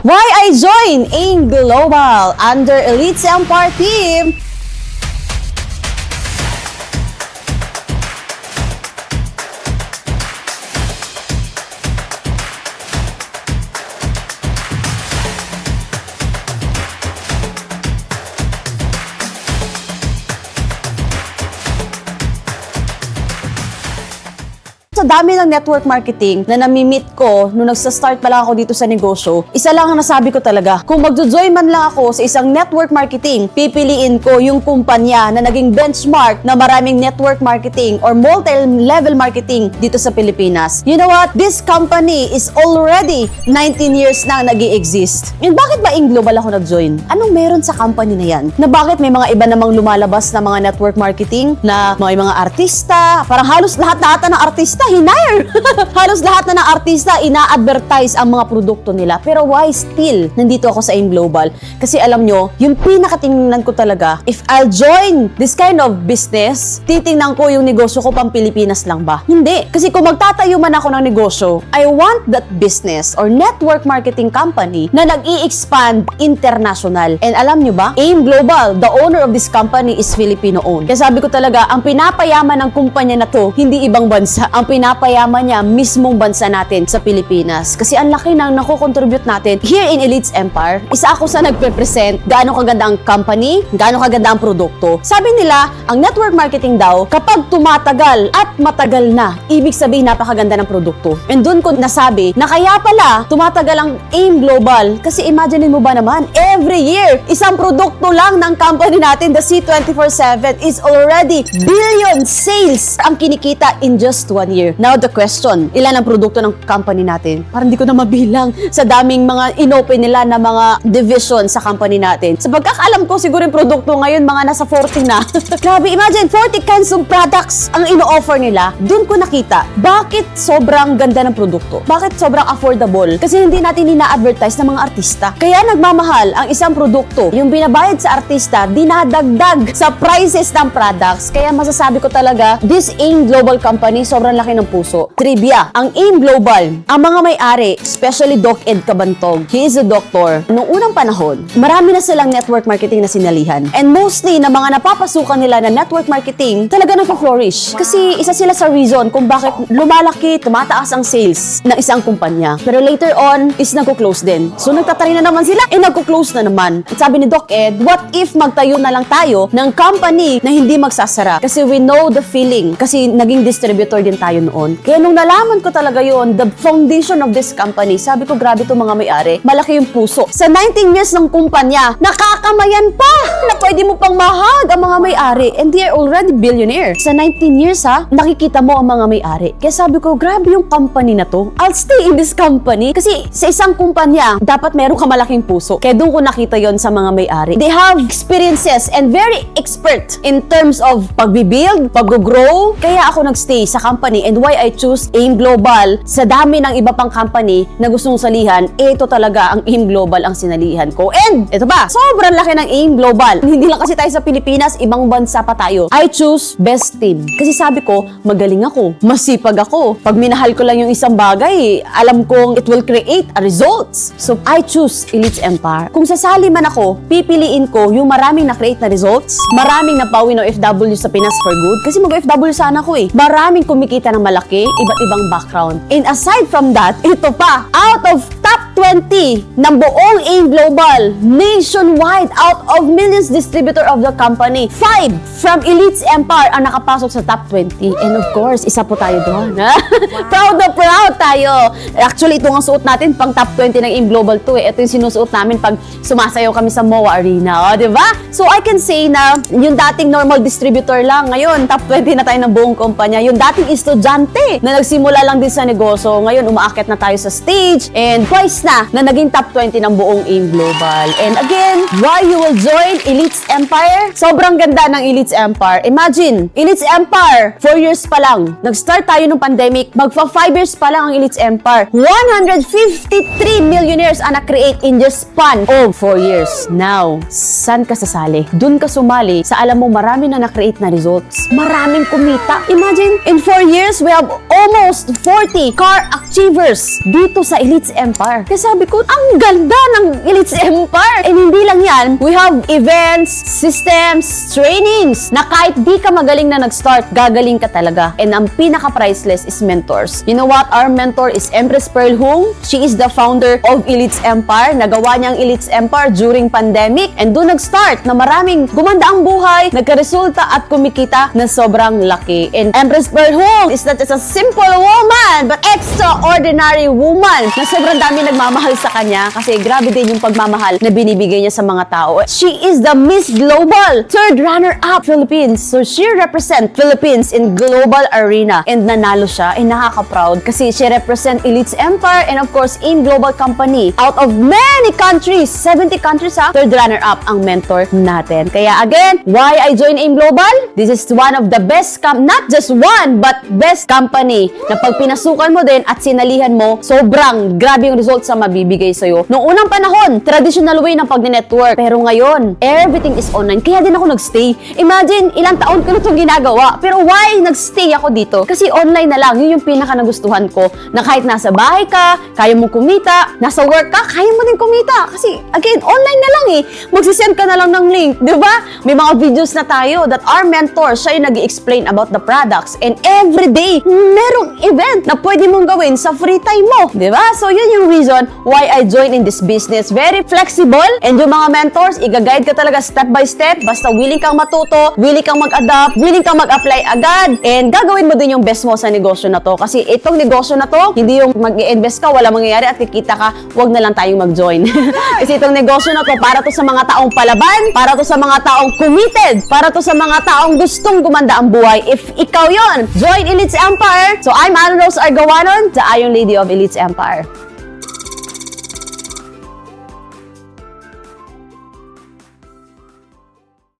Why I join AIM Global under Elites Empire team? Sa dami ng network marketing na nami-meet ko nung nagsa-start pa lang ako dito sa negosyo, isa lang ang nasabi ko talaga. Kung magjo-join man lang ako sa isang network marketing, pipiliin ko yung kumpanya na naging benchmark na maraming network marketing or multi-level marketing dito sa Pilipinas. You know what? This company is already 19 years na nag-i-exist. And bakit ba AIM Global ako nag-join? Anong meron sa company na yan? Na bakit may mga iba namang lumalabas na mga network marketing na may mga artista, parang halos lahat-lahat ng artista hinire. Halos lahat na ng artista ina-advertise ang mga produkto nila. Pero why still nandito ako sa AIM Global? Kasi alam nyo, yung pinakatingnan ko talaga, if I'll join this kind of business, titingnan ko yung negosyo ko pang Pilipinas lang ba? Hindi. Kasi kung magtatayo man ako ng negosyo, I want that business or network marketing company na nag-i-expand international. And alam nyo ba, AIM Global, the owner of this company is Filipino-owned. Kaya sabi ko talaga, ang pinapayaman ng kumpanya na to, hindi ibang bansa. Ang pinapayaman niya mismong bansa natin sa Pilipinas. Kasi ang laki ng nakocontribute natin here in Elites Empire. Isa ako sa nagpe-present gaano kaganda ang company, gaano kaganda ang produkto. Sabi nila, ang network marketing daw, kapag tumatagal at matagal na, ibig sabihin napakaganda ng produkto. And doon ko nasabi na kaya pala tumatagal ang AIM Global. Kasi imagine mo ba naman, every year, isang produkto lang ng company natin, the C247, is already billion sales ang kinikita in just 1 year. Now the question, ilan ang produkto ng company natin? Parang hindi ko na mabilang sa daming mga inopen nila na mga division sa company natin. Sa pagkakaalam ko, siguro yung produkto ngayon mga nasa 40 na. Grabe, imagine, 40 kinds of products ang ino-offer nila. Doon ko nakita, bakit sobrang ganda ng produkto? Bakit sobrang affordable? Kasi hindi natin ina-advertise ng mga artista. Kaya nagmamahal ang isang produkto. Yung binabayad sa artista, dinadagdag sa prices ng products. Kaya masasabi ko talaga, this AIM Global company, sobrang laki ng puso. Trivia, ang AIM Global, ang mga may-ari, especially Doc Ed Cabantog, he is a doctor. Noong unang panahon, marami na silang network marketing na sinalihan. And mostly, na mga napapasukan nila na network marketing, talaga nagpa-flourish. Kasi isa sila sa reason kung bakit lumalaki, tumataas ang sales ng isang kumpanya. Pero later on, is nagko-close din. So nagtatry na naman sila, nagko-close na naman. At sabi ni Doc Ed, what if magtayo na lang tayo ng company na hindi magsasara? Kasi we know the feeling. Kasi naging distributor din tayo noon. Kaya nung nalaman ko talaga yon, the foundation of this company, sabi ko, grabe itong mga may-ari. Malaki yung puso. Sa 19 years ng kumpanya, nakakamayan pa na pwede mo pang mahag ang mga may-ari. And they are already billionaire. Sa 19 years nakikita mo ang mga may-ari. Kaya sabi ko, grabe yung company na to. I'll stay in this company. Kasi sa isang kumpanya, dapat meron ka malaking puso. Kaya doon ko nakita yon sa mga may-ari. They have experiences and very expert in terms of pagbibuild, pag-grow. Kaya ako nagstay sa company. And why I choose AIM Global sa dami ng iba pang company na gustong salihan, ito talaga ang AIM Global ang sinalihan ko. And ito ba, sobrang laki ng AIM Global. Hindi lang kasi tayo sa Pilipinas, ibang bansa pa tayo. I choose best team. Kasi sabi ko, magaling ako, masipag ako. Pag minahal ko lang yung isang bagay, alam kong it will create a results. So I choose Elites Empire. Kung sasali man ako, pipiliin ko yung maraming na-create na results, maraming napawi ng OFW sa Pinas for good. Kasi mag-OFW sana ko eh. Maraming kumikita ng malaki, iba't ibang background. And aside from that, ito pa, out of top 20 ng buong AIM Global, nationwide, out of millions distributor of the company, 5 from Elites Empire ang nakapasok sa top 20. And of course, isa po tayo doon. Proud na proud tayo. Actually, ito ang suot natin pang top 20 ng AIM Global to eh. Ito yung sinusuot namin pag sumasayaw kami sa MOA Arena. O, diba? So, I can say na yung dating normal distributor lang, ngayon, top 20 na tayo ng buong kumpanya. Yung dating estudyante na nagsimula lang din sa negosyo, ngayon, umaakit na tayo sa stage and twice na naging top 20 ng buong AIM Global. And again, why you will join Elites Empire? Sobrang ganda ng Elites Empire. Imagine, Elites Empire, 4 years pa lang. Nag-start tayo ng pandemic, magfa 5 years pa lang ang Elites Empire. 153 millionaires ang na-create in just span of 4 years. Now, saan ka sasali? Doon ka sumali sa alam mo marami na na-create na results. Maraming kumita. Imagine, in 4 years, we have almost 40 car achievers dito sa Elites Empire. Kaya sabi ko, ang ganda ng Elites Empire. And hindi lang yan, we have events, systems, trainings, na kahit di ka magaling na nag-start, gagaling ka talaga. And ang pinaka-priceless is mentors. You know what? Our mentor is Empress Pearl Hung. She is the founder of Elites Empire. Nagawa niya ang Elites Empire during pandemic. And doon nag-start na maraming gumanda ang buhay, nagkaresulta at kumikita na sobrang laki. And Empress Pearl Hung is not just a simple woman, but extraordinary woman na sobrang dami nagmamahal sa kanya kasi grabe din yung pagmamahal na binibigay niya sa mga tao. She is the Miss Global, third runner-up Philippines. So she represent Philippines in global arena and nanalo siya and nakaka-proud kasi she represent Elites Empire and of course in global company. Out of many countries, 70 countries third runner-up ang mentor natin. Kaya again, why I join AIM Global? This is one of the best, not just one, but best company na pag pinasukan mo din at sinalihan mo, sobrang grabe yung results sa mabibigay sa'yo. Noong unang panahon, traditional way ng pag-network. Pero ngayon, everything is online. Kaya din ako nagstay. Imagine, ilang taon ko na itong ginagawa. Pero why nagstay ako dito? Kasi online na lang. Yun yung pinaka nagustuhan ko. Na kahit nasa bahay ka, kaya mo kumita. Nasa work ka, kaya mo din kumita. Kasi, again, online na lang eh. Magsisend ka na lang ng link. Diba? May mga videos na tayo that our mentor, siya yung nag-explain about the products. And every day, merong event na pwede mong gawin sa free time mo. Diba? So, yun yung reason why I joined in this business. Very flexible. And yung mga mentors, i-guide ka talaga step by step. Basta willing kang matuto, willing kang mag-adapt, willing kang mag-apply agad. And gagawin mo din yung best mo sa negosyo na to. Kasi itong negosyo na to, hindi yung mag-i-invest ka, wala mangyayari at kikita ka, wag na lang tayong mag-join. Kasi itong negosyo na to, para to sa mga taong palaban, para to sa mga taong committed, para to sa mga taong gustong gumanda ang buhay. If ikaw yon, join Elites Empire. So I'm Anna Rose Argawanon, the Iron Lady of Elites Empire.